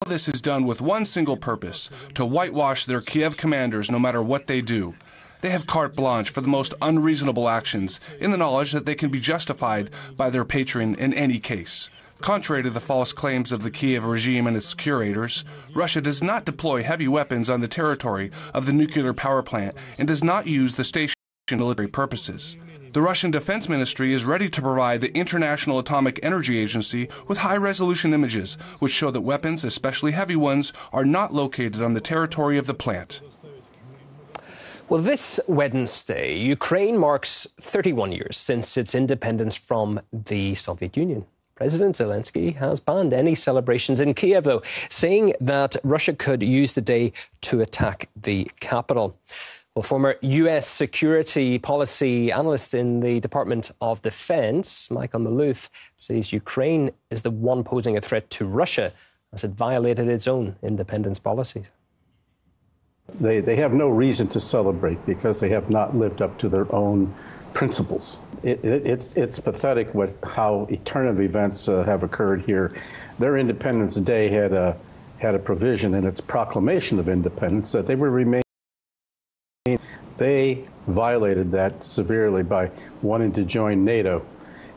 This is done with one single purpose: to whitewash their Kiev commanders no matter what they do. They have carte blanche for the most unreasonable actions, in the knowledge that they can be justified by their patron in any case. Contrary to the false claims of the Kiev regime and its curators, Russia does not deploy heavy weapons on the territory of the nuclear power plant and does not use the station for military purposes. The Russian Defense Ministry is ready to provide the International Atomic Energy Agency with high-resolution images, which show that weapons, especially heavy ones, are not located on the territory of the plant. Well, this Wednesday, Ukraine marks 31 years since its independence from the Soviet Union. President Zelensky has banned any celebrations in Kiev, though, saying that Russia could use the day to attack the capital. Well, former U.S. security policy analyst in the Department of Defense, Michael Maloof, says Ukraine is the one posing a threat to Russia as it violated its own independence policies. They have no reason to celebrate because they have not lived up to their own principles. It's pathetic how eternal events have occurred here. Their Independence Day had a provision in its proclamation of independence that they would remain. They violated that severely by wanting to join NATO.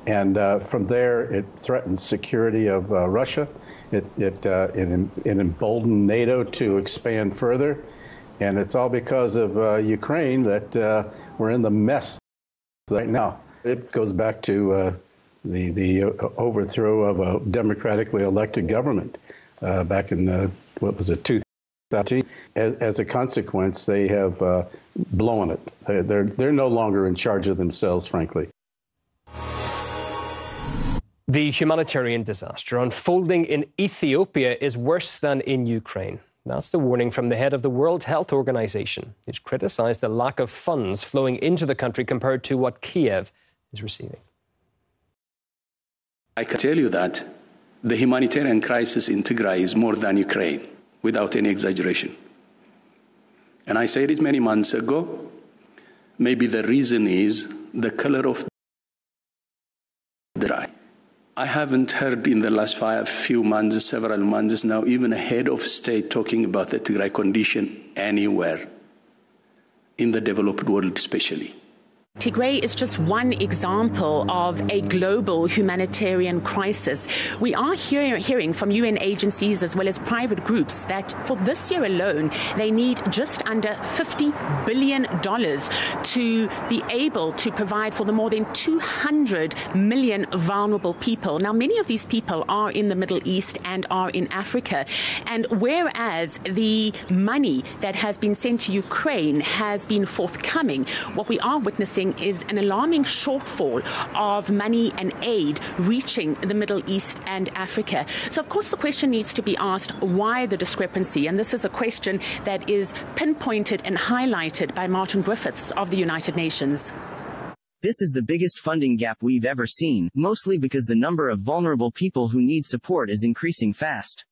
And from there, it threatened security of Russia. It emboldened NATO to expand further. And it's all because of Ukraine that we're in the mess right now. It goes back to the overthrow of a democratically elected government back in, 2013. As a consequence, they have blown it. They're no longer in charge of themselves, frankly. The humanitarian disaster unfolding in Ethiopia is worse than in Ukraine. That's the warning from the head of the World Health Organization, who's criticized the lack of funds flowing into the country compared to what Kiev is receiving. I can tell you that the humanitarian crisis in Tigray is more than Ukraine, without any exaggeration. And I said it many months ago, maybe the reason is the color of the dry. I haven't heard in the last several months now, even a head of state talking about the Tigray condition anywhere, in the developed world especially. Tigray is just one example of a global humanitarian crisis. We are hearing from UN agencies as well as private groups that for this year alone, they need just under $50 billion to be able to provide for the more than 200 million vulnerable people. Now, many of these people are in the Middle East and are in Africa. And whereas the money that has been sent to Ukraine has been forthcoming, what we are witnessing is an alarming shortfall of money and aid reaching the Middle East and Africa. So, of course, the question needs to be asked, why the discrepancy? And this is a question that is pinpointed and highlighted by Martin Griffiths of the United Nations. This is the biggest funding gap we've ever seen, mostly because the number of vulnerable people who need support is increasing fast.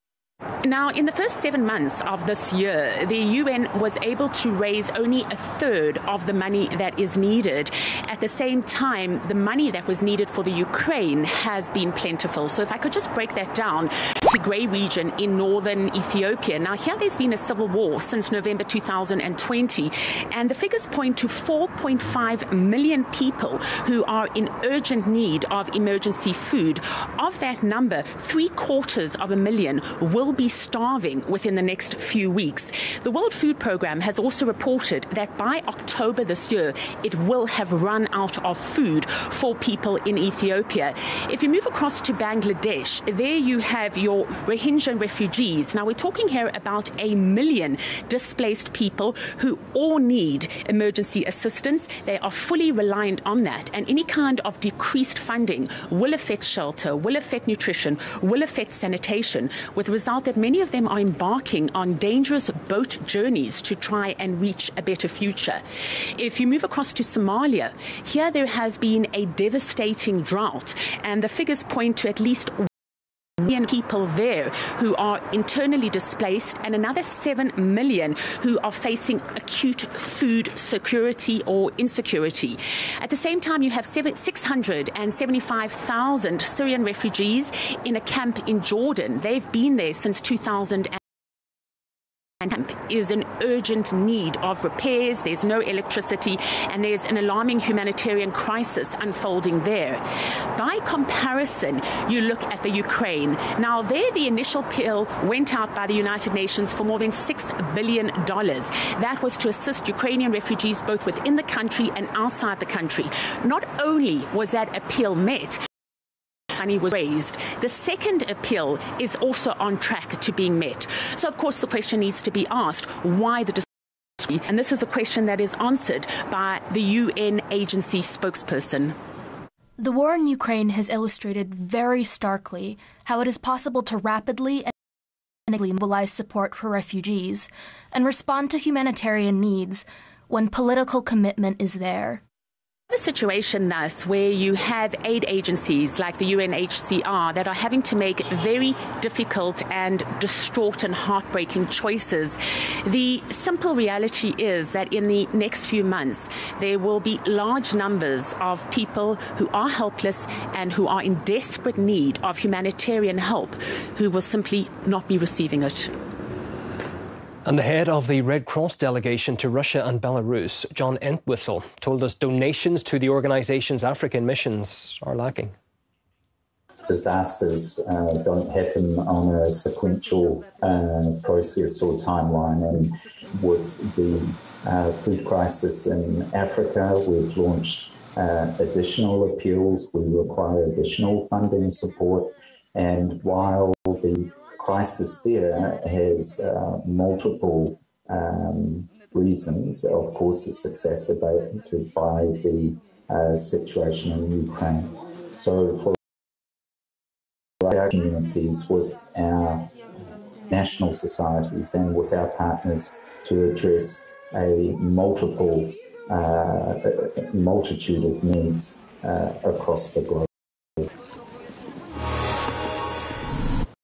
Now, in the first 7 months of this year, the UN was able to raise only a third of the money that is needed. At the same time, the money that was needed for the Ukraine has been plentiful. So if I could just break that down, Tigray region in northern Ethiopia. Now, here there's been a civil war since November 2020, and the figures point to 4.5 million people who are in urgent need of emergency food. Of that number, 750,000 will be starving within the next few weeks. The World Food Programme has also reported that by October this year, it will have run out of food for people in Ethiopia. If you move across to Bangladesh, there you have your Rohingya refugees. Now, we're talking here about 1 million displaced people who all need emergency assistance. They are fully reliant on that, and any kind of decreased funding will affect shelter, will affect nutrition, will affect sanitation, with the result that many of them are embarking on dangerous boat journeys to try and reach a better future. If you move across to Somalia, here there has been a devastating drought, and the figures point to at least people there who are internally displaced and another 7 million who are facing acute food security or insecurity. At the same time, you have 675,000 Syrian refugees in a camp in Jordan. They've been there since 2000. And is in urgent need of repairs. There's no electricity, and there's an alarming humanitarian crisis unfolding there. By comparison, you look at the Ukraine. Now, there the initial appeal went out by the United Nations for more than $6 billion. That was to assist Ukrainian refugees both within the country and outside the country. Not only was that appeal met, money was raised. The second appeal is also on track to being met. So, of course, the question needs to be asked, why the discrepancy? And this is a question that is answered by the UN agency spokesperson. The war in Ukraine has illustrated very starkly how it is possible to rapidly and mobilize support for refugees and respond to humanitarian needs when political commitment is there. The situation thus where you have aid agencies like the UNHCR that are having to make very difficult and distraught and heartbreaking choices. The simple reality is that in the next few months there will be large numbers of people who are helpless and who are in desperate need of humanitarian help who will simply not be receiving it. And the head of the Red Cross delegation to Russia and Belarus, John Entwistle, told us donations to the organisation's African missions are lacking. Disasters don't happen on a sequential process or timeline. And with the food crisis in Africa, we've launched additional appeals. We require additional funding support. And while the crisis there has multiple reasons. Of course, it's exacerbated by the situation in Ukraine. So for our communities, with our national societies and with our partners to address a multitude of needs across the globe.